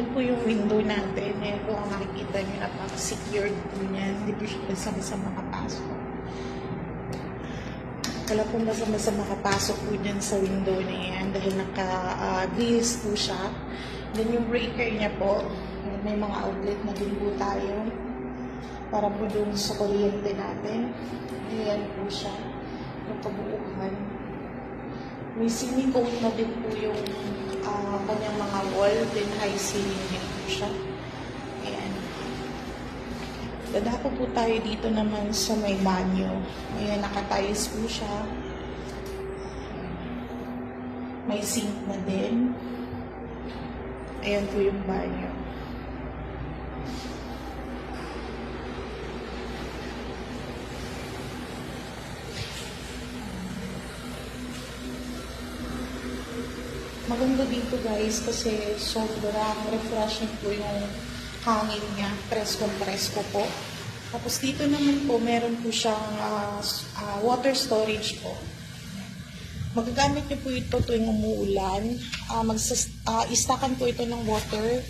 Yan po yung window natin. Ayan po ang makikita nyo, napaka-secured po niyan. Hindi po siya basta-basta makapasok. Wala pong basta-basta makapasok po dyan sa window na yan dahil naka-grills po siya. Then yung breaker niya po, may mga outlet na din po tayo para po dun sa kuryente natin. Ayan po siya. Yung kabuuhan. May semi-coat na din po yung kanyang mga wall, then high ceiling din po siya. Ayan. Dadako po tayo dito naman sa may banyo. Ayan, nakatiles po siya. May sink na din. Ayan po yung banyo. Maganda dito guys kasi sobrang refreshing po yung hangin niya. Presko-presko po. Tapos dito naman po meron po siyang water storage po. Magagamit niyo po ito tuwing umuulan. Istockan po ito ng water